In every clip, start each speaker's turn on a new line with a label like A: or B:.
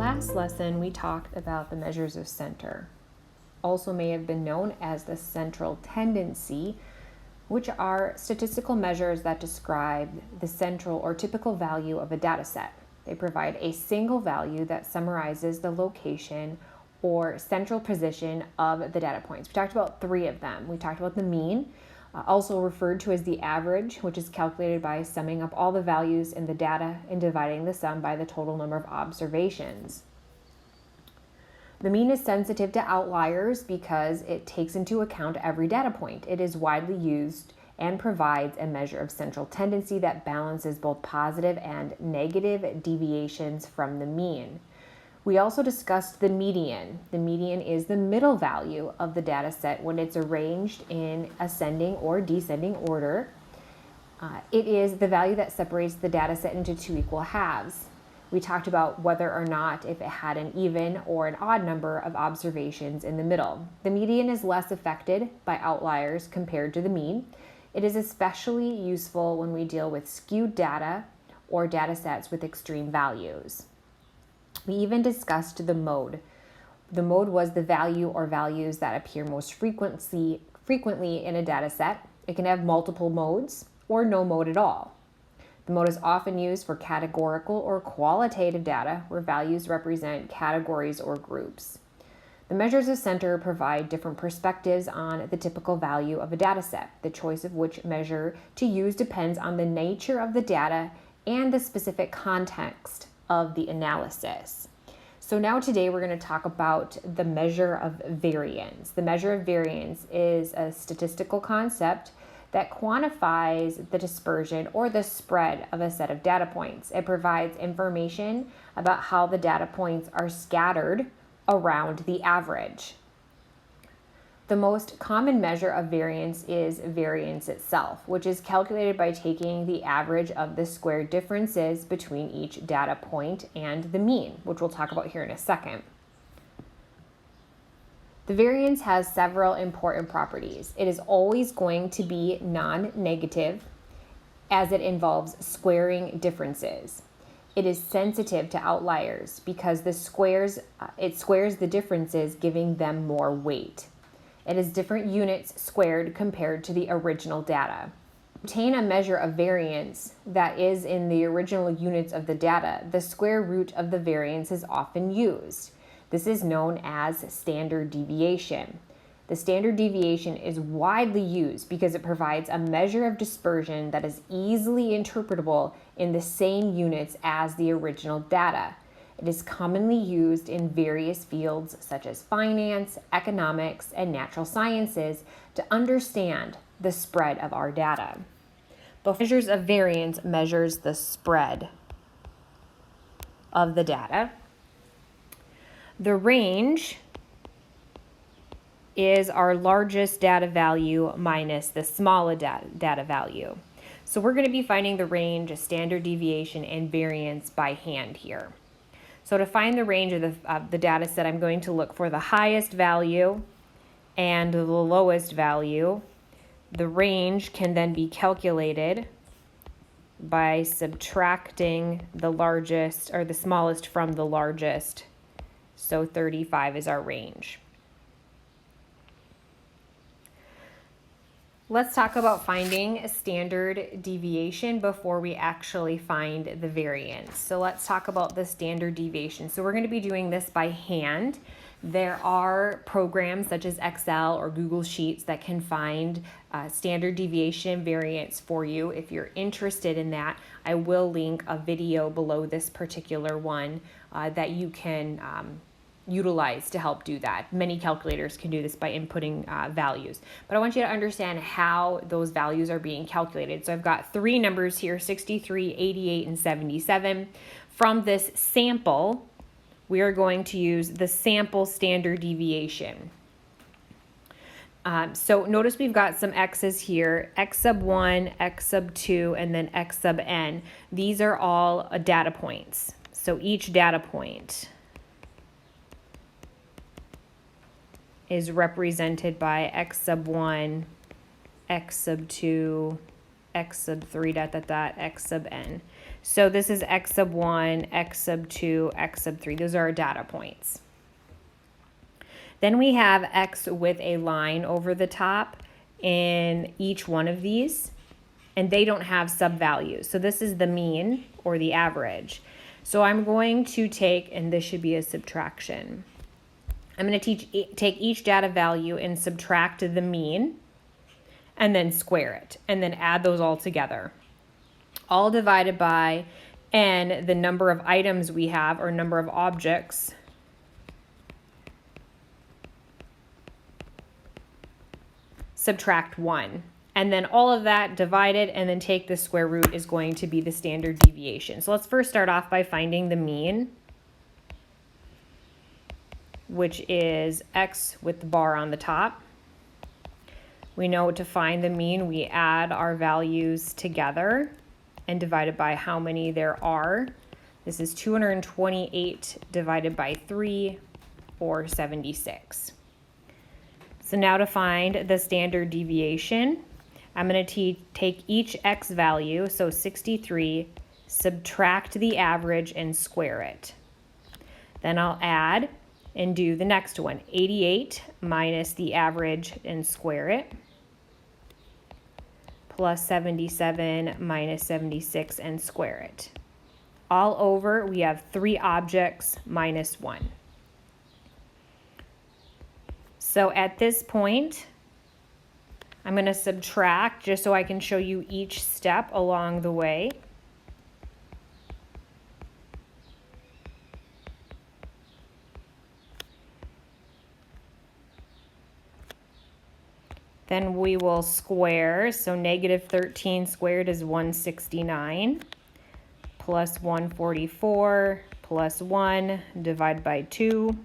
A: last lesson, we talked about the measures of center, also may have been known as the central tendency, which are statistical measures that describe the central or typical value of a data set. They provide a single value that summarizes the location or central position of the data points. We talked about 3 of them. We talked about the mean, also referred to as the average, which is calculated by summing up all the values in the data and dividing the sum by the total number of observations. The mean is sensitive to outliers because it takes into account every data point. It is widely used and provides a measure of central tendency that balances both positive and negative deviations from the mean. We also discussed the median. The median is the middle value of the data set when it's arranged in ascending or descending order. It is the value that separates the data set into 2 equal halves. We talked about whether or not if it had an even or an odd number of observations in the middle. The median is less affected by outliers compared to the mean. It is especially useful when we deal with skewed data or data sets with extreme values. We even discussed the mode. The mode was the value or values that appear most frequently in a data set. It can have multiple modes or no mode at all. The mode is often used for categorical or qualitative data where values represent categories or groups. The measures of center provide different perspectives on the typical value of a data set. The choice of which measure to use depends on the nature of the data and the specific context of the analysis. So now today we're going to talk about the measure of variance. The measure of variance is a statistical concept that quantifies the dispersion or the spread of a set of data points. It provides information about how the data points are scattered around the average. The most common measure of variance is variance itself, which is calculated by taking the average of the squared differences between each data point and the mean, which we'll talk about here in a second. The variance has several important properties. It is always going to be non-negative as it involves squaring differences. It is sensitive to outliers because it squares the differences, giving them more weight. It is different units squared compared to the original data. To obtain a measure of variance that is in the original units of the data, the square root of the variance is often used. This is known as standard deviation. The standard deviation is widely used because it provides a measure of dispersion that is easily interpretable in the same units as the original data. It is commonly used in various fields such as finance, economics, and natural sciences to understand the spread of our data. The measures of variance measures the spread of the data. The range is our largest data value minus the smallest data value. So we're going to be finding the range, standard deviation, and variance by hand here. So to find the range of the data set, I'm going to look for the highest value and the lowest value. The range can then be calculated by subtracting the largest or the smallest from the largest. So 35 is our range. Let's talk about finding a standard deviation before we actually find the variance. So let's talk about the standard deviation. So we're going to be doing this by hand. There are programs such as Excel or Google Sheets that can find standard deviation variance for you. If you're interested in that, I will link a video below this particular one that you can utilize to help do that. Many calculators can do this by inputting values. But I want you to understand how those values are being calculated. So I've got 3 numbers here, 63, 88, and 77. From this sample, we are going to use the sample standard deviation. So notice we've got some x's here, x sub 1, x sub 2, and then x sub n. These are all data points. So each data point is represented by x sub 1, x sub 2, x sub 3 dot dot dot x sub n. So this is x sub 1, x sub 2, x sub 3. Those are our data points. Then we have x with a line over the top in each one of these, and they don't have sub-values. So this is the mean or the average. So I'm going to take, and this should be a subtraction. I'm going to take each data value and subtract the mean, and then square it, and then add those all together. All divided by n, the number of items we have, or number of objects, subtract 1. And then all of that divided and then take the square root is going to be the standard deviation. So let's first start off by finding the mean, which is x with the bar on the top. We know to find the mean, we add our values together and divide it by how many there are. This is 228 divided by 3, or 76. So now to find the standard deviation, I'm going to take each x value, so 63, subtract the average and square it. Then I'll add and do the next one, 88 minus the average and square it, plus 77 minus 76 and square it. All over, we have 3 objects minus 1. So at this point, I'm going to subtract just so I can show you each step along the way. Then we will square, so negative 13 squared is 169, plus 144, plus 1, divide by 2.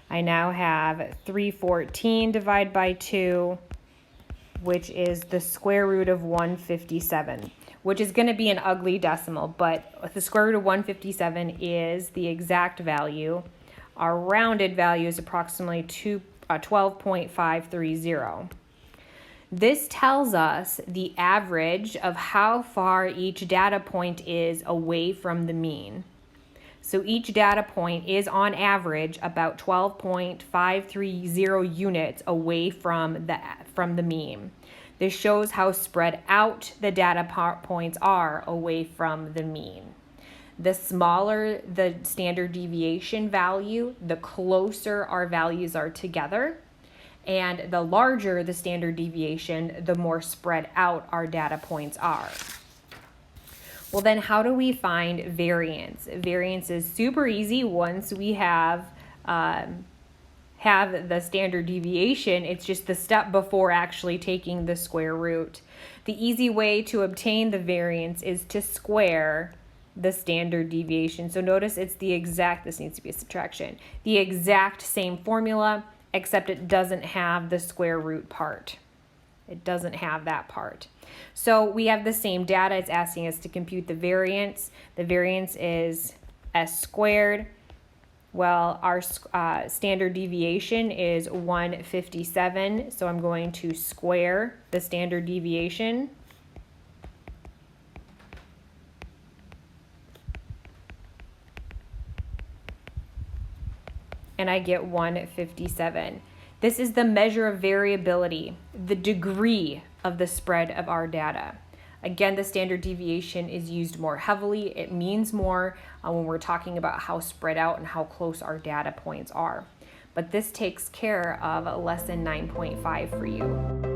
A: I now have 314 divided by 2, which is the square root of 157, which is going to be an ugly decimal, but the square root of 157 is the exact value. Our rounded value is approximately 12.530. This tells us the average of how far each data point is away from the mean. So each data point is on average about 12.530 units away from the mean. This shows how spread out the data points are away from the mean. The smaller the standard deviation value, the closer our values are together. And the larger the standard deviation, the more spread out our data points are. Well, then how do we find variance? Variance is super easy once we have the standard deviation. It's just the step before actually taking the square root. The easy way to obtain the variance is to square the standard deviation. So notice it's the exact, this needs to be a subtraction, the exact same formula, except it doesn't have the square root part. It doesn't have that part. So we have the same data. It's asking us to compute the variance. The variance is s squared. Well, our standard deviation is 157. So I'm going to square the standard deviation. And I get 157. This is the measure of variability, the degree of the spread of our data. Again, the standard deviation is used more heavily. It means more when we're talking about how spread out and how close our data points are. But this takes care of lesson 9.5 for you.